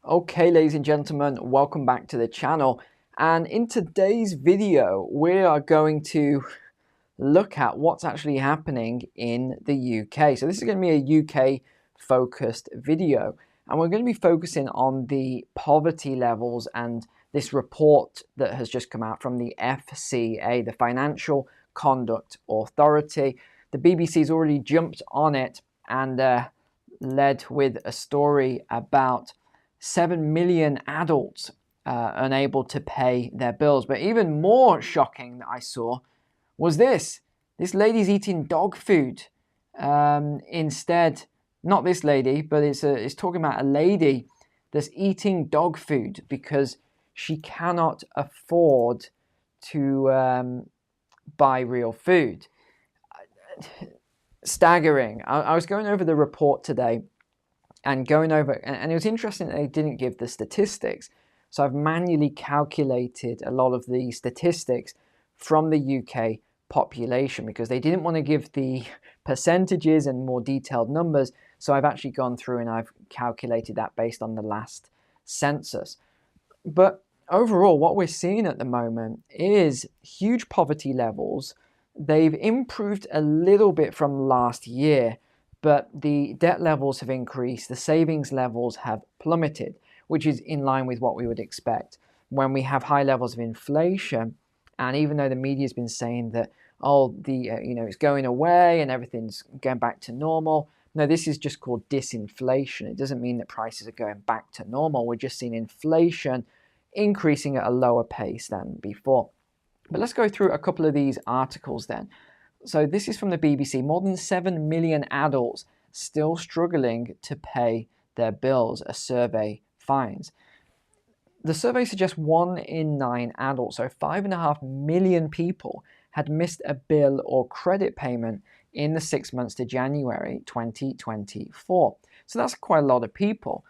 Okay, ladies and gentlemen, welcome back to the channel. And in today's video, we are going to look at what's actually happening in the UK. So this is going to be a UK focused video, and we're going to be focusing on the poverty levels and this report that has just come out from the FCA, the Financial Conduct Authority. The BBC's already jumped on it and led with a story about 7 million adults unable to pay their bills. But even more shocking that I saw was this. This lady's eating dog food instead. Not this lady, but it's talking about a lady that's eating dog food because she cannot afford to buy real food. Staggering. I was going over the report today and going over, and it was interesting that they didn't give the statistics. So I've manually calculated a lot of the statistics from the UK population because they didn't want to give the percentages and more detailed numbers. So I've actually gone through and I've calculated that based on the last census. But overall, what we're seeing at the moment is huge poverty levels. They've improved a little bit from last year, but the debt levels have increased, the savings levels have plummeted, which is in line with what we would expect when we have high levels of inflation. And even though the media has been saying that, it's going away and everything's going back to normal, no, this is just called disinflation. It doesn't mean that prices are going back to normal. We're just seeing inflation increasing at a lower pace than before. But let's go through a couple of these articles then. So this is from the BBC. More than 7 million adults still struggling to pay their bills, a survey finds. The survey suggests 1 in 9 adults, so 5.5 million people, had missed a bill or credit payment in the 6 months to January 2024. So that's quite a lot of people.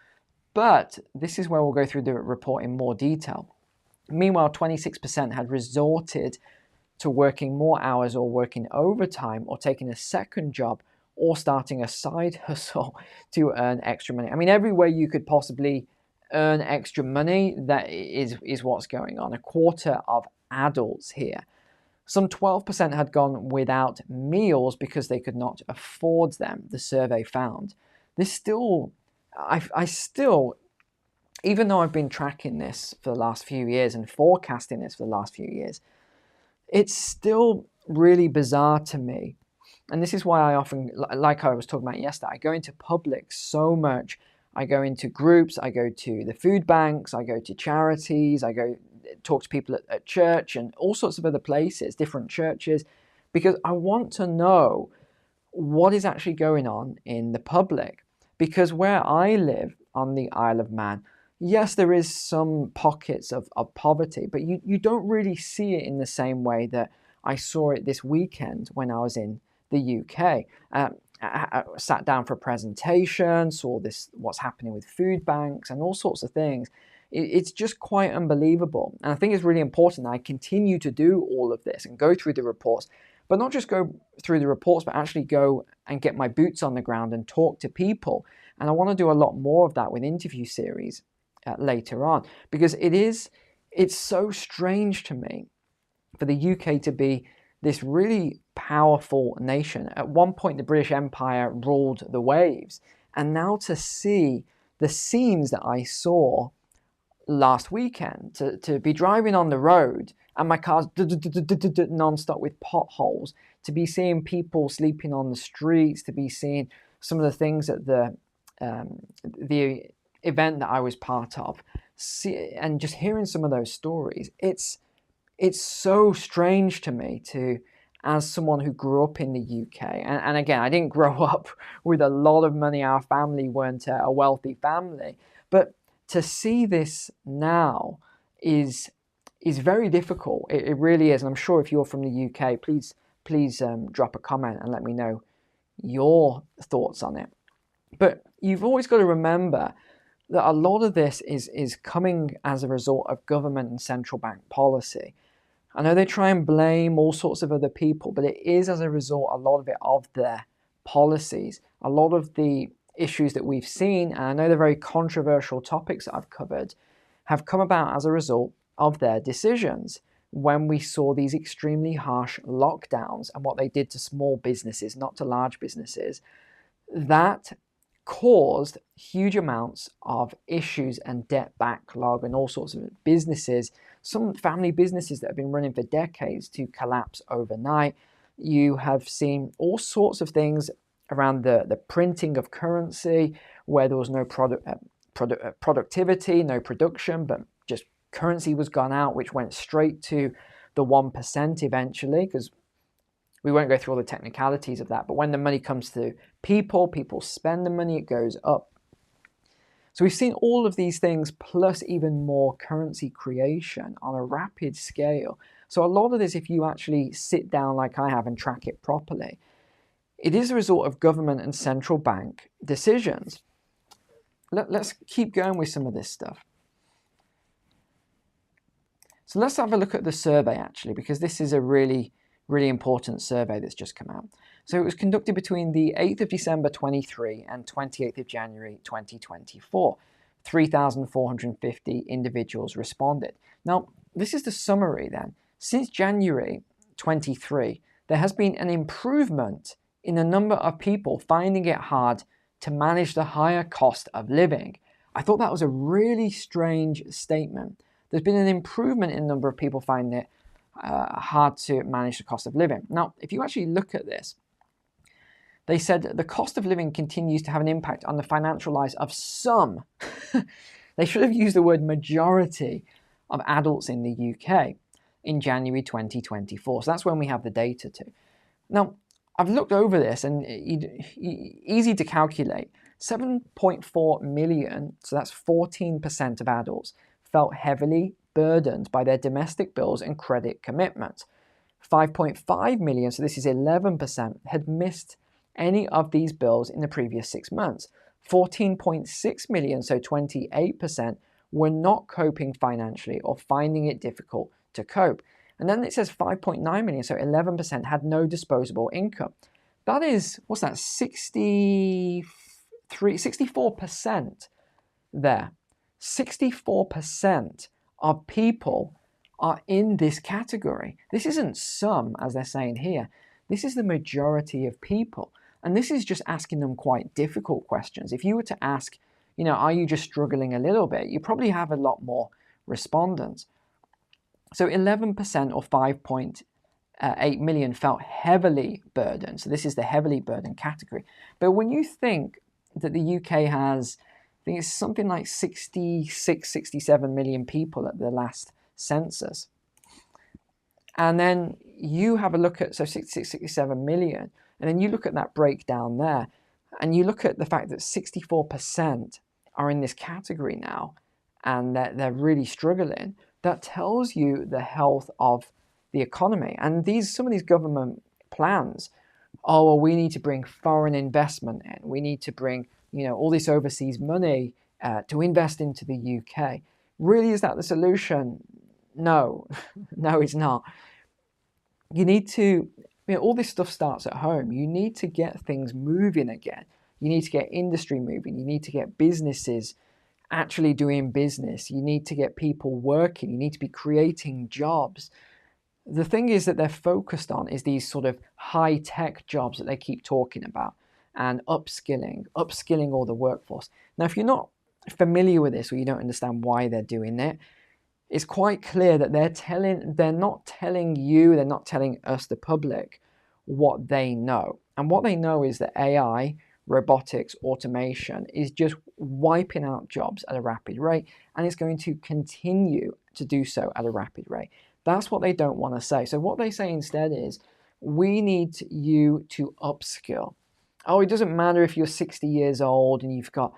But this is where we'll go through the report in more detail. Meanwhile, 26% had resorted to working more hours or working overtime or taking a second job or starting a side hustle to earn extra money. I mean, every way you could possibly earn extra money, that is what's going on. A quarter of adults here. Some 12% had gone without meals because they could not afford them, the survey found. This still, I still, even though I've been tracking this for the last few years and forecasting this for the last few years, it's still really bizarre to me. And this is why I often, like I was talking about yesterday, I go into public so much. I go into groups, I go to the food banks, I go to charities, I go talk to people at church and all sorts of other places, different churches, because I want to know what is actually going on in the public. Because where I live on the Isle of Man, yes, there is some pockets of poverty, but you don't really see it in the same way that I saw it this weekend when I was in the UK. I sat down for a presentation, saw what's happening with food banks and all sorts of things. It's just quite unbelievable. And I think it's really important that I continue to do all of this and go through the reports, but not just go through the reports, but actually go and get my boots on the ground and talk to people. And I want to do a lot more of that with interview series later on, because it's so strange to me for the UK to be this really powerful nation. At one point, the British Empire ruled the waves, and now to see the scenes that I saw last weekend, to be driving on the road and my car's non-stop with potholes, to be seeing people sleeping on the streets, to be seeing some of the things at the event that I was part of, and just hearing some of those stories, it's so strange to me as someone who grew up in the UK. And again, I didn't grow up with a lot of money. Our family weren't a wealthy family. But to see this now is very difficult. It really is. And I'm sure if you're from the UK, please drop a comment and let me know your thoughts on it. But you've always got to remember that a lot of this is coming as a result of government and central bank policy. I know they try and blame all sorts of other people, but it is as a result, a lot of it, of their policies. A lot of the issues that we've seen, and I know they're very controversial topics that I've covered, have come about as a result of their decisions when we saw these extremely harsh lockdowns and what they did to small businesses, not to large businesses. That caused huge amounts of issues and debt backlog and all sorts of businesses, some family businesses that have been running for decades, to collapse overnight. You have seen all sorts of things around the printing of currency, where there was no productivity, no production, but just currency was gone out, which went straight to the 1% eventually, because we won't go through all the technicalities of that. But when the money comes to people spend the money, it goes up. So we've seen all of these things, plus even more currency creation on a rapid scale. So a lot of this, if you actually sit down like I have and track it properly, it is a result of government and central bank decisions. Let's keep going with some of this stuff. So let's have a look at the survey, actually, because this is a really important survey that's just come out. So it was conducted between the 8th of December 23 and 28th of January 2024. 3,450 individuals responded. Now, this is the summary then. Since January 23, there has been an improvement in the number of people finding it hard to manage the higher cost of living. I thought that was a really strange statement. There's been an improvement in the number of people finding it hard to manage the cost of living. Now, if you actually look at this, they said the cost of living continues to have an impact on the financial lives of some. They should have used the word majority of adults in the UK in January 2024. So that's when we have the data to. Now, I've looked over this, and easy to calculate. 7.4 million, so that's 14% of adults, felt heavily burdened by their domestic bills and credit commitments. 5.5 million, so this is 11%, had missed any of these bills in the previous 6 months. 14.6 million, so 28%, were not coping financially or finding it difficult to cope. And then it says 5.9 million, so 11%, had no disposable income. That is, what's that, 64% there. 64% of people are in this category. This isn't some, as they're saying here. This is the majority of people. And this is just asking them quite difficult questions. If you were to ask, are you just struggling a little bit? You probably have a lot more respondents. So 11% or 5.8 million felt heavily burdened. So this is the heavily burdened category. But when you think that the UK has, I think it's something like 66, 67 million people at the last census. And then you have a look at, so 66, 67 million, and then you look at that breakdown there, and you look at the fact that 64% are in this category now, and they're really struggling. That tells you the health of the economy. And some of these government plans, we need to bring foreign investment in. We need to bring, all this overseas money to invest into the UK. Really, is that the solution? No, no, it's not. You need to, all this stuff starts at home. You need to get things moving again. You need to get industry moving. You need to get businesses actually doing business. You need to get people working. You need to be creating jobs. The thing is that they're focused on is these sort of high-tech jobs that they keep talking about, and upskilling all the workforce. Now, if you're not familiar with this, or you don't understand why they're doing it, it's quite clear that they're not telling you, they're not telling us, the public, what they know. And what they know is that AI, robotics, automation is just wiping out jobs at a rapid rate, and it's going to continue to do so at a rapid rate. That's what they don't want to say. So what they say instead is, we need you to upskill. It doesn't matter if you're 60 years old and you've got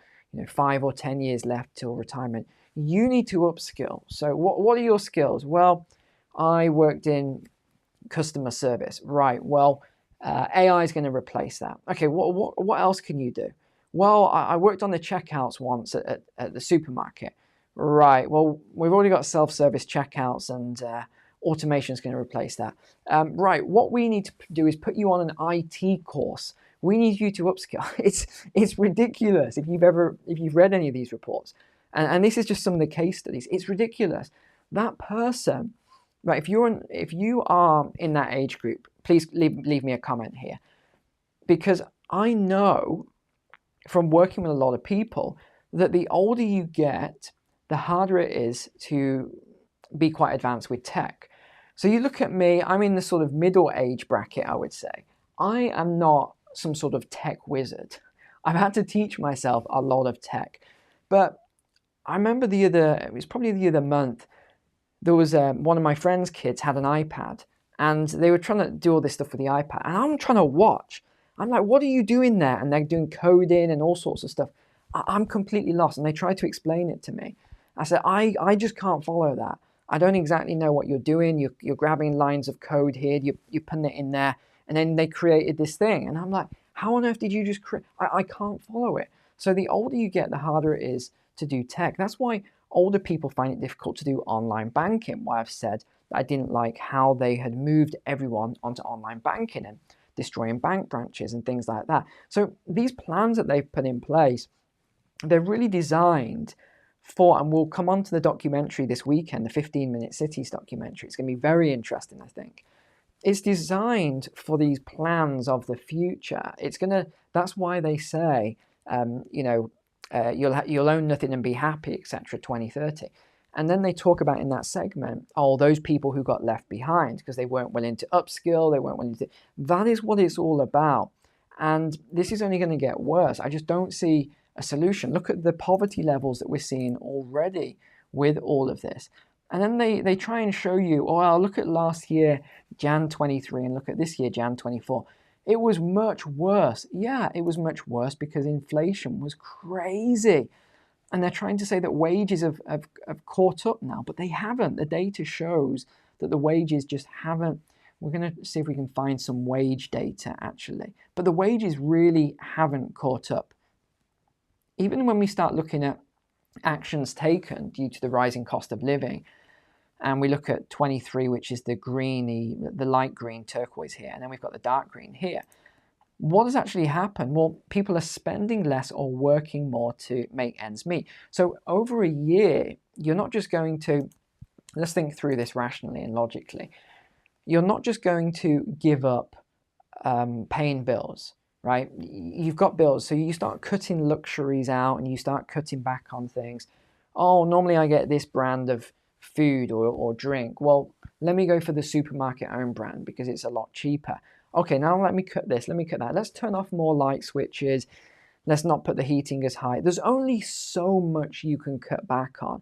5 or 10 years left till retirement. You need to upskill. So what are your skills? Well, I worked in customer service. Right, well, AI is going to replace that. Okay, what else can you do? Well, I worked on the checkouts once at the supermarket. Right, well, we've already got self-service checkouts, and automation is going to replace that. Right, what we need to do is put you on an IT course We need you to upskill. It's ridiculous if you've read any of these reports. And this is just some of the case studies. It's ridiculous. That person, right, if you are in that age group, please leave me a comment here. Because I know from working with a lot of people that the older you get, the harder it is to be quite advanced with tech. So you look at me, I'm in the sort of middle age bracket, I would say. I am not some sort of tech wizard. I've had to teach myself a lot of tech. But I remember it was probably the other month, there was one of my friend's kids had an iPad, and they were trying to do all this stuff with the iPad, and I'm trying to watch. I'm like, what are you doing there? And they're doing coding and all sorts of stuff. I'm completely lost. And they tried to explain it to me. I said, I just can't follow that. I don't exactly know what you're doing. You're grabbing lines of code here. You're putting it in there. And then they created this thing. And I'm like, how on earth did you just create? I can't follow it. So the older you get, the harder it is to do tech. That's why older people find it difficult to do online banking. Why I've said that I didn't like how they had moved everyone onto online banking and destroying bank branches and things like that. So these plans that they've put in place, they're really designed for, and we'll come on to the documentary this weekend, the 15-Minute Cities documentary. It's going to be very interesting, I think. It's designed for these plans of the future. That's why they say, you'll own nothing and be happy, etc., 2030. And then they talk about in that segment, those people who got left behind because they weren't willing to upskill, they weren't willing to. That is what it's all about. And this is only going to get worse. I just don't see a solution. Look at the poverty levels that we're seeing already with all of this. And then they try and show you, I'll look at last year, Jan 23, and look at this year, Jan 24. It was much worse. Yeah, it was much worse because inflation was crazy. And they're trying to say that wages have caught up now, but they haven't. The data shows that the wages just haven't. We're going to see if we can find some wage data, actually. But the wages really haven't caught up. Even when we start looking at actions taken due to the rising cost of living, and we look at 23, which is the green, the light green turquoise here, and then we've got the dark green here. What has actually happened? Well, people are spending less or working more to make ends meet. So over a year, you're not just going to, let's think through this rationally and logically. You're not just going to give up paying bills, right? You've got bills, so you start cutting luxuries out and you start cutting back on things. Normally I get this brand of food or drink. Well, let me go for the supermarket own brand because it's a lot cheaper. Okay, now let me cut this, let me cut that. Let's turn off more light switches. Let's not put the heating as high. There's only so much you can cut back on.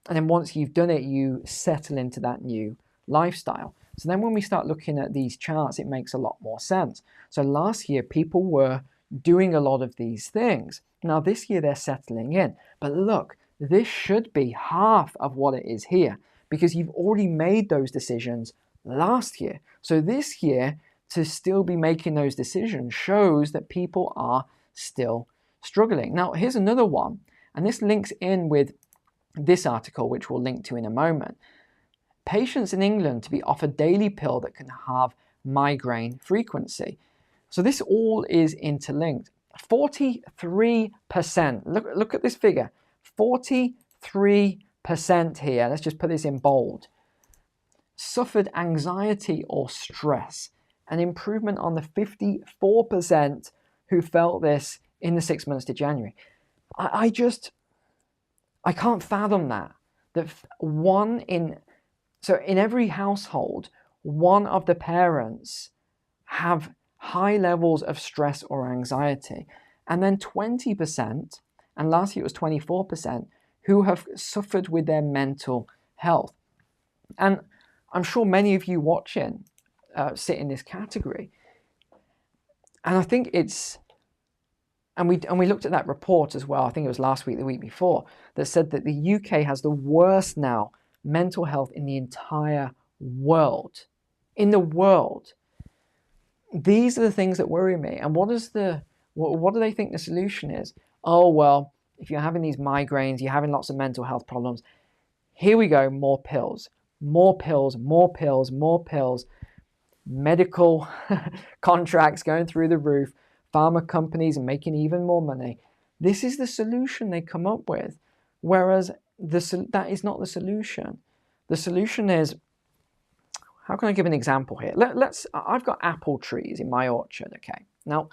And then once you've done it, you settle into that new lifestyle. So then when we start looking at these charts, it makes a lot more sense. So last year, people were doing a lot of these things. Now this year, they're settling in. But look, this should be half of what it is here because you've already made those decisions last year. So this year, to still be making those decisions shows that people are still struggling. Now, here's another one, and this links in with this article, which we'll link to in a moment. Patients in England to be offered daily pill that can halve migraine frequency. So this all is interlinked. 43%, look at this figure, 43% here, let's just put this in bold, suffered anxiety or stress. An improvement on the 54% who felt this in the 6 months to January. I can't fathom that. So in every household, one of the parents have high levels of stress or anxiety. And then 20%, and last year it was 24%, who have suffered with their mental health. And I'm sure many of you watching sit in this category. And I think we looked at that report as well, I think it was last week, the week before, that said that the UK has the worst now mental health in the entire world. In the world. These are the things that worry me. And what do they think the solution is? If you're having these migraines, you're having lots of mental health problems, here we go, more pills, more pills, more pills, more pills. Medical contracts going through the roof, pharma companies are making even more money. This is the solution they come up with, whereas that is not the solution. The solution is, how can I give an example here? I've got apple trees in my orchard, okay? Now,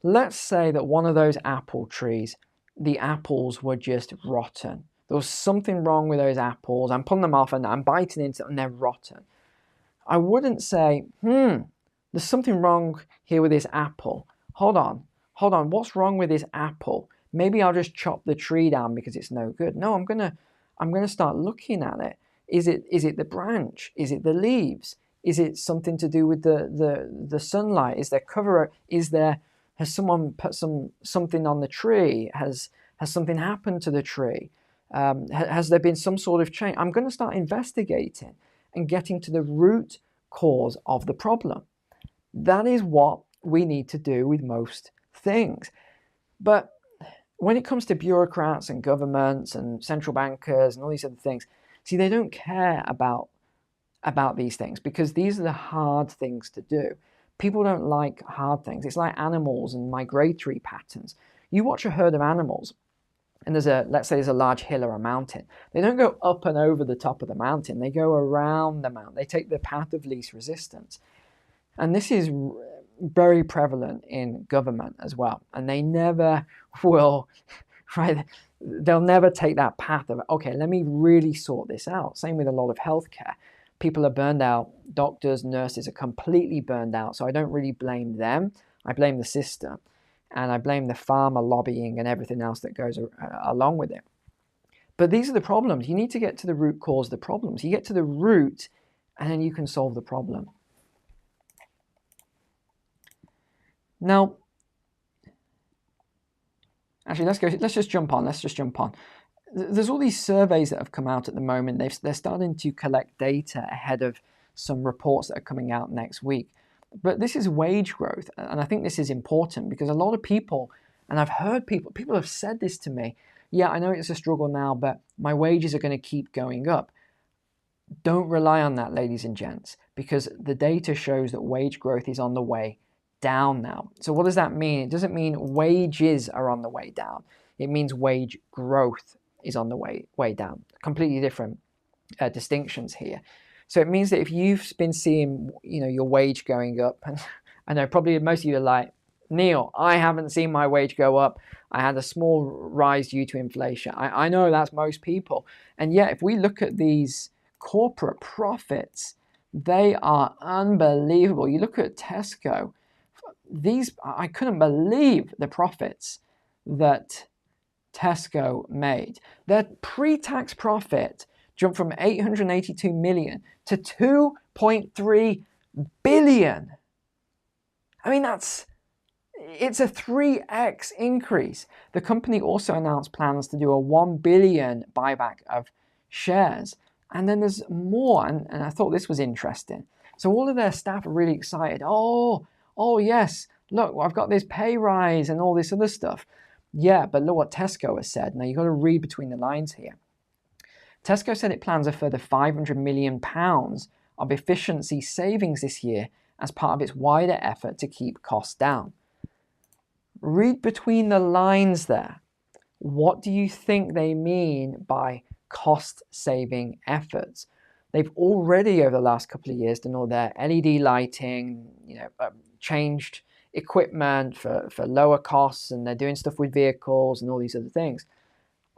let's say that one of those apple trees, the apples were just rotten. There was something wrong with those apples. I'm pulling them off and I'm biting into them and they're rotten. I wouldn't say, there's something wrong here with this apple. Hold on, what's wrong with this apple? Maybe I'll just chop the tree down because it's no good. No, I'm gonna start looking at it. Is it the branch? Is it the leaves? Is it something to do with the sunlight? Is there cover? Has someone put something on the tree? Has something happened to the tree? Has there been some sort of change? I'm going to start investigating and getting to the root cause of the problem. That is what we need to do with most things. But when it comes to bureaucrats and governments and central bankers and all these other things, see, they don't care about these things because these are the hard things to do. People don't like hard things. It's like animals and migratory patterns. You watch a herd of animals and let's say there's a large hill or a mountain. They don't go up and over the top of the mountain. They go around the mountain. They take the path of least resistance. And this is very prevalent in government as well. And they never will, right? They'll never take that path of, okay, let me really sort this out. Same with a lot of healthcare. People are burned out. Doctors, nurses are completely burned out. So I don't really blame them. I blame the system. And I blame the pharma lobbying and everything else that goes along with it. But these are the problems. You need to get to the root cause of the problems. You get to the root and then you can solve the problem. Now, actually, let's just jump on. There's all these surveys that have come out at the moment. They're starting to collect data ahead of some reports that are coming out next week. But this is wage growth, and I think this is important because a lot of people, and I've heard people have said this to me, yeah, I know it's a struggle now, but my wages are going to keep going up. Don't rely on that, ladies and gents, because the data shows that wage growth is on the way down now. So what does that mean? It doesn't mean wages are on the way down. It means wage growth is on the way down. Completely different distinctions here. So it means that if you've been seeing, your wage going up, and I know probably most of you are like, Neil, I haven't seen my wage go up. I had a small rise due to inflation. I know that's most people. And yet, if we look at these corporate profits, they are unbelievable. You look at Tesco, I couldn't believe the profits that Tesco made. Their pre-tax profit jumped from 882 million to 2.3 billion. I mean, it's a 3x increase. The company also announced plans to do a 1 billion buyback of shares. And then there's more, and I thought this was interesting. So all of their staff are really excited. Oh yes, look, I've got this pay rise and all this other stuff. Yeah, but look what Tesco has said. Now you've got to read between the lines here. Tesco said it plans a further £500 million of efficiency savings this year as part of its wider effort to keep costs down. Read between the lines there. What do you think they mean by cost-saving efforts? They've already, over the last couple of years, done all their LED lighting, changed equipment for lower costs, and they're doing stuff with vehicles and all these other things.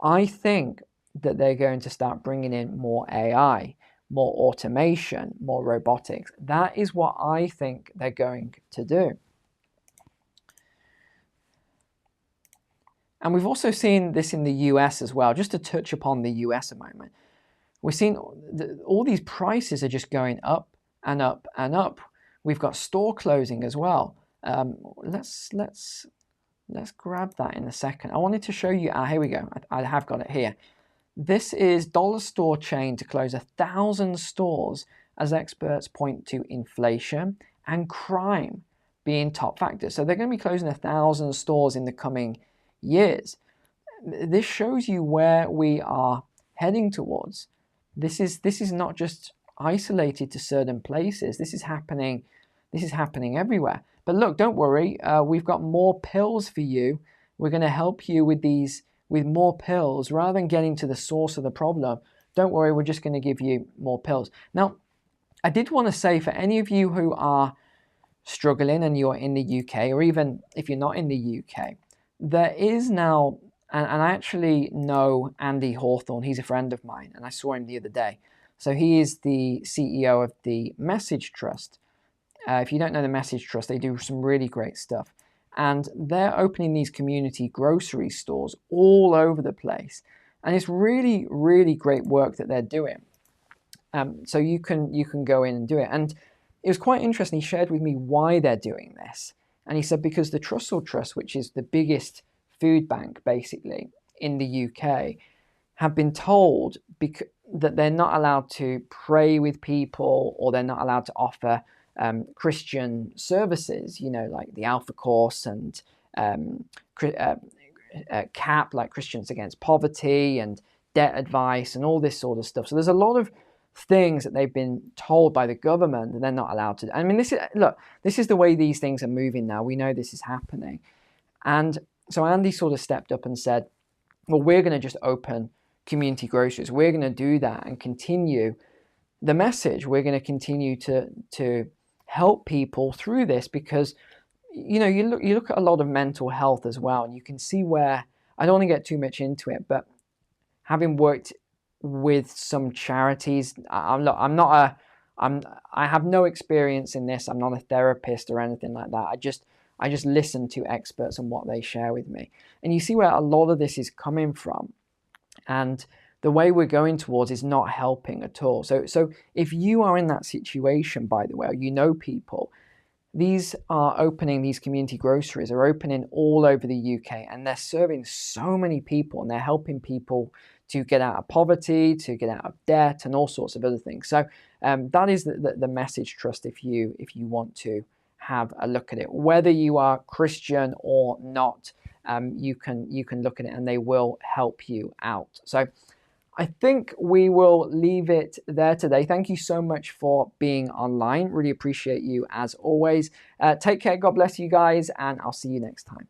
I think that they're going to start bringing in more AI, more automation, more robotics. That is what I think they're going to do. And we've also seen this in the US as well. Just to touch upon the US a moment, we're seeing all these prices are just going up and up and up. We've got store closing as well. Let's grab that in a second. I wanted to show you. Here we go. I have got it here. This is dollar store chain to close 1,000 stores as experts point to inflation and crime being top factors. So they're going to be closing 1,000 stores in the coming years. This shows you where we are heading towards. This is not just isolated to certain places. This is happening This is happening everywhere. But look, don't worry. We've got more pills for you. We're going to help you with more pills rather than getting to the source of the problem. Don't worry, we're just going to give you more pills. Now, I did want to say, for any of you who are struggling and you're in the UK, or even if you're not in the UK, there is now, and I actually know Andy Hawthorne. He's a friend of mine, and I saw him the other day. So he is the CEO of the Message Trust. If you don't know the Message Trust, they do some really great stuff. And they're opening these community grocery stores all over the place. And it's really, really great work that they're doing. So you can go in and do it. And it was quite interesting. He shared with me why they're doing this. And he said because the Trussell Trust, which is the biggest food bank basically in the UK, have been told that they're not allowed to pray with people, or they're not allowed to offer Christian services, like the Alpha Course and CAP, like Christians Against Poverty, and debt advice and all this sort of stuff. So there's a lot of things that they've been told by the government that they're not allowed to do. I mean, this is the way these things are moving now. We know this is happening. And so Andy sort of stepped up and said, well, we're going to just open community groceries. We're going to do that and continue the message. We're going to continue to help people through this, because you look at a lot of mental health as well, and you can see where, I don't want to get too much into it, but having worked with some charities, I have no experience in this. I'm not a therapist or anything like that. I just listen to experts and what they share with me, and you see where a lot of this is coming from, and the way we're going towards is not helping at all. So if you are in that situation, by the way, or people, these community groceries are opening all over the UK, and they're serving so many people, and they're helping people to get out of poverty, to get out of debt, and all sorts of other things. So that is the Message Trust if you want to have a look at it. Whether you are Christian or not, you can look at it, and they will help you out. So I think we will leave it there today. Thank you so much for being online. Really appreciate you as always. Take care. God bless you guys, and I'll see you next time.